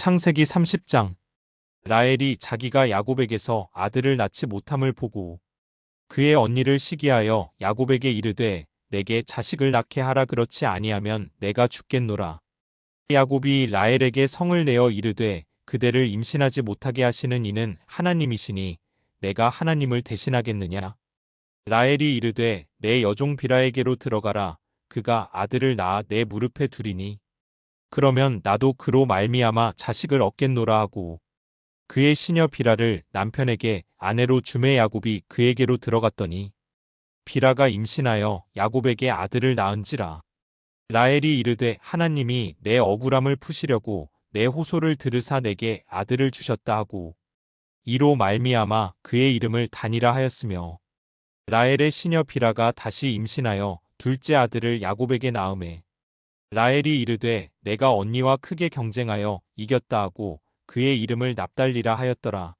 창세기 30장. 라헬이 자기가 야곱에게서 아들을 낳지 못함을 보고 그의 언니를 시기하여 야곱에게 이르되 내게 자식을 낳게 하라, 그렇지 아니하면 내가 죽겠노라. 야곱이 라헬에게 성을 내어 이르되 그대를 임신하지 못하게 하시는 이는 하나님이시니 내가 하나님을 대신하겠느냐. 라헬이 이르되 내 여종 빌하에게로 들어가라. 그가 아들을 낳아 내 무릎에 두리니 그러면 나도 그로 말미암아 자식을 얻겠노라 하고 그의 시녀 빌하를 남편에게 아내로 주매 야곱이 그에게로 들어갔더니 빌하가 임신하여 야곱에게 아들을 낳은지라. 라헬이 이르되 하나님이 내 억울함을 푸시려고 내 호소를 들으사 내게 아들을 주셨다 하고 이로 말미암아 그의 이름을 단이라 하였으며, 라헬의 시녀 빌하가 다시 임신하여 둘째 아들을 야곱에게 낳음에 라헬이 이르되 내가 언니와 크게 경쟁하여 이겼다 하고 그의 이름을 납달리라 하였더라.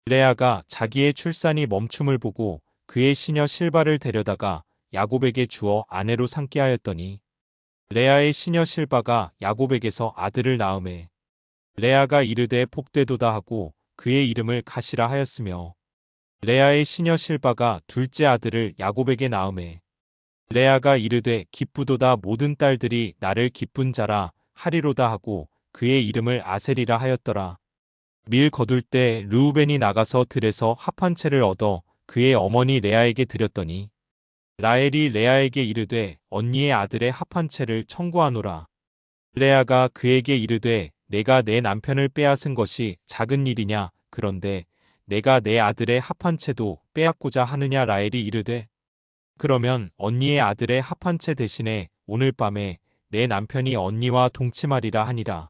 레아가 자기의 출산이 멈춤을 보고 그의 시녀 실바를 데려다가 야곱에게 주어 아내로 삼게 하였더니 레아의 시녀 실바가 야곱에게서 아들을 낳음에 레아가 이르되 복되도다 하고 그의 이름을 가시라 하였으며, 레아의 시녀 실바가 둘째 아들을 야곱에게 낳음에 레아가 이르되 기쁘도다, 모든 딸들이 나를 기쁜 자라 하리로다 하고 그의 이름을 아셀이라 하였더라. 밀 거둘 때 르우벤이 나가서 들에서 합 한 채를 얻어 그의 어머니 레아에게 드렸더니 라헬이 레아에게 이르되 언니의 아들의 합 한 채를 청구하노라. 레아가 그에게 이르되 내가 내 남편을 빼앗은 것이 작은 일이냐, 그런데 내가 내 아들의 합 한 채도 빼앗고자 하느냐. 라헬이 이르되 그러면 언니의 아들의 합 한 채 대신에 오늘 밤에 내 남편이 언니와 동침하리라 하니라.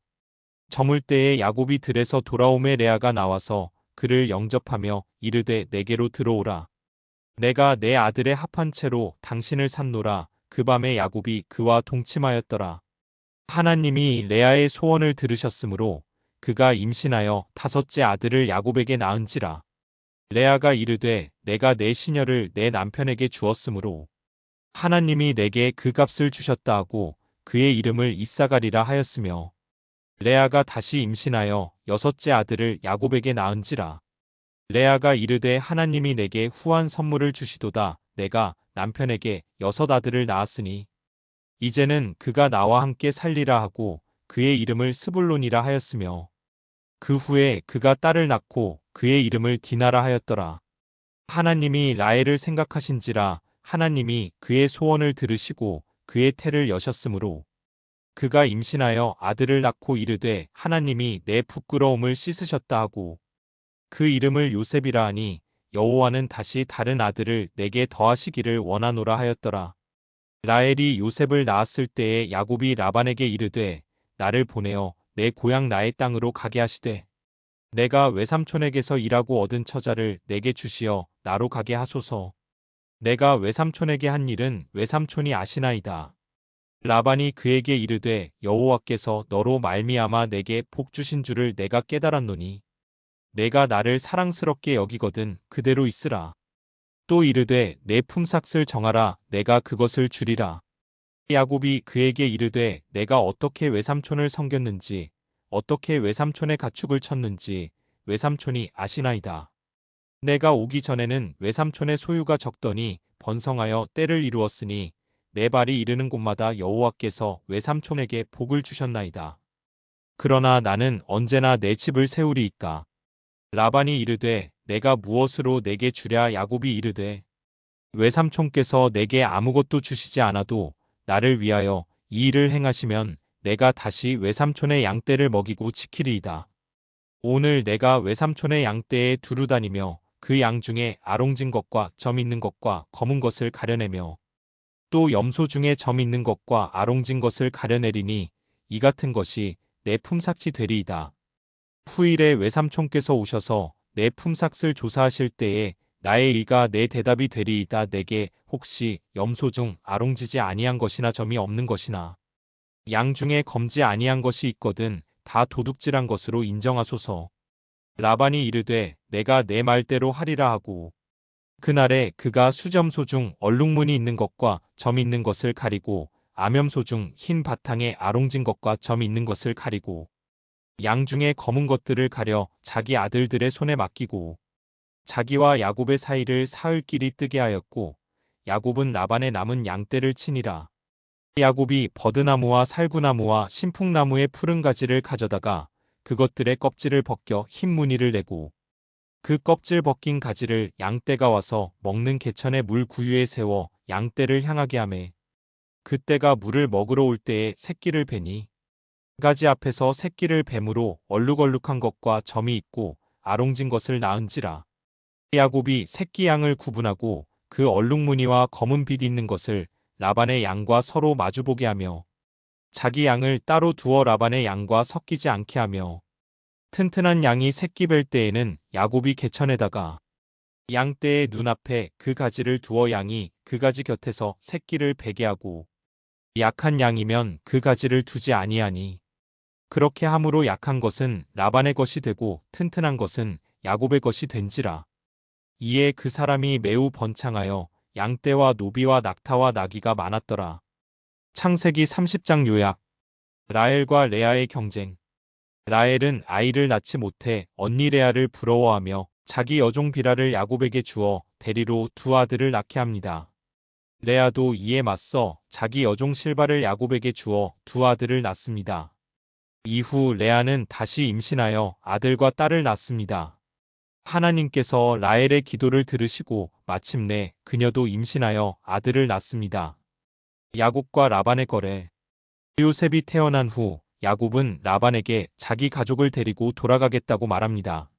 저물 때에 야곱이 들에서 돌아오매 레아가 나와서 그를 영접하며 이르되 내게로 들어오라. 내가 내 아들의 합 한 채로 당신을 샀노라. 그 밤에 야곱이 그와 동침하였더라. 하나님이 레아의 소원을 들으셨으므로 그가 임신하여 다섯째 아들을 야곱에게 낳은지라. 레아가 이르되 내가 내 시녀를 내 남편에게 주었으므로 하나님이 내게 그 값을 주셨다 하고 그의 이름을 이사가리라 하였으며, 레아가 다시 임신하여 여섯째 아들을 야곱에게 낳은지라. 레아가 이르되 하나님이 내게 후한 선물을 주시도다. 내가 남편에게 여섯 아들을 낳았으니 이제는 그가 나와 함께 살리라 하고 그의 이름을 스불론이라 하였으며, 그 후에 그가 딸을 낳고 그의 이름을 디나라 하였더라. 하나님이 라헬을 생각하신지라 하나님이 그의 소원을 들으시고 그의 태를 여셨으므로 그가 임신하여 아들을 낳고 이르되 하나님이 내 부끄러움을 씻으셨다 하고 그 이름을 요셉이라 하니 여호와는 다시 다른 아들을 내게 더하시기를 원하노라 하였더라. 라헬이 요셉을 낳았을 때에 야곱이 라반에게 이르되 나를 보내어 내 고향 나의 땅으로 가게 하시되 내가 외삼촌에게서 일하고 얻은 처자를 내게 주시어 나로 가게 하소서. 내가 외삼촌에게 한 일은 외삼촌이 아시나이다. 라반이 그에게 이르되 여호와께서 너로 말미암아 내게 복 주신 줄을 내가 깨달았노니 내가 나를 사랑스럽게 여기거든 그대로 있으라. 또 이르되 내 품삯을 정하라. 내가 그것을 주리라. 야곱이 그에게 이르되 내가 어떻게 외삼촌을 섬겼는지 어떻게 외삼촌의 가축을 쳤는지 외삼촌이 아시나이다. 내가 오기 전에는 외삼촌의 소유가 적더니 번성하여 때를 이루었으니 내 발이 이르는 곳마다 여호와께서 외삼촌에게 복을 주셨나이다. 그러나 나는 언제나 내 집을 세우리이까. 라반이 이르되 내가 무엇으로 내게 주랴. 야곱이 이르되 외삼촌께서 내게 아무것도 주시지 않아도 나를 위하여 이 일을 행하시면 내가 다시 외삼촌의 양떼를 먹이고 지키리이다. 오늘 내가 외삼촌의 양떼에 두루 다니며 그 양 중에 아롱진 것과 점 있는 것과 검은 것을 가려내며 또 염소 중에 점 있는 것과 아롱진 것을 가려내리니 이 같은 것이 내 품삯이 되리이다. 후일에 외삼촌께서 오셔서 내 품삯을 조사하실 때에 나의 의가 내 대답이 되리이다. 내게 혹시 염소 중 아롱지지 아니한 것이나 점이 없는 것이나 양 중에 검지 아니한 것이 있거든 다 도둑질한 것으로 인정하소서. 라반이 이르되 내가 내 말대로 하리라 하고 그날에 그가 수점소 중 얼룩무늬 있는 것과 점 있는 것을 가리고 암염소 중 흰 바탕에 아롱진 것과 점 있는 것을 가리고 양 중에 검은 것들을 가려 자기 아들들의 손에 맡기고 자기와 야곱의 사이를 사흘길이 뜨게 하였고 야곱은 라반의 남은 양떼를 치니라. 야곱이 버드나무와 살구나무와 신풍나무의 푸른 가지를 가져다가 그것들의 껍질을 벗겨 흰 무늬를 내고 그 껍질 벗긴 가지를 양떼가 와서 먹는 개천의 물 구유에 세워 양떼를 향하게 하매 그때가 물을 먹으러 올 때에 새끼를 베니 가지 앞에서 새끼를 뱀으로 얼룩얼룩한 것과 점이 있고 아롱진 것을 낳은지라. 야곱이 새끼 양을 구분하고 그 얼룩무늬와 검은 빛 있는 것을 라반의 양과 서로 마주보게 하며 자기 양을 따로 두어 라반의 양과 섞이지 않게 하며 튼튼한 양이 새끼 뵐 때에는 야곱이 개천에다가 양떼의 눈앞에 그 가지를 두어 양이 그 가지 곁에서 새끼를 베게 하고 약한 양이면 그 가지를 두지 아니하니 그렇게 함으로 약한 것은 라반의 것이 되고 튼튼한 것은 야곱의 것이 된지라. 이에 그 사람이 매우 번창하여 양떼와 노비와 낙타와 나귀가 많았더라. 창세기 30장 요약. 라헬과 레아의 경쟁. 라헬은 아이를 낳지 못해 언니 레아를 부러워하며 자기 여종 비라를 야곱에게 주어 대리로 두 아들을 낳게 합니다. 레아도 이에 맞서 자기 여종 실바를 야곱에게 주어 두 아들을 낳습니다. 이후 레아는 다시 임신하여 아들과 딸을 낳습니다. 하나님께서 라헬의 기도를 들으시고 마침내 그녀도 임신하여 아들을 낳습니다. 야곱과 라반의 거래. 요셉이 태어난 후 야곱은 라반에게 자기 가족을 데리고 돌아가겠다고 말합니다.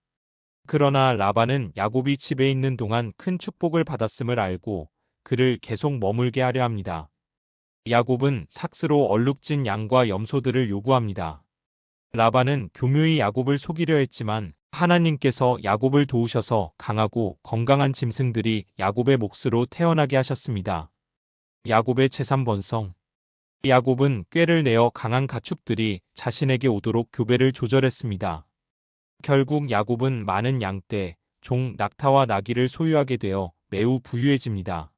그러나 라반은 야곱이 집에 있는 동안 큰 축복을 받았음을 알고 그를 계속 머물게 하려 합니다. 야곱은 삭스로 얼룩진 양과 염소들을 요구합니다. 라반은 교묘히 야곱을 속이려 했지만 하나님께서 야곱을 도우셔서 강하고 건강한 짐승들이 야곱의 몫으로 태어나게 하셨습니다. 야곱의 재산번성. 야곱은 꾀를 내어 강한 가축들이 자신에게 오도록 교배를 조절했습니다. 결국 야곱은 많은 양떼, 종, 낙타와 나귀를 소유하게 되어 매우 부유해집니다.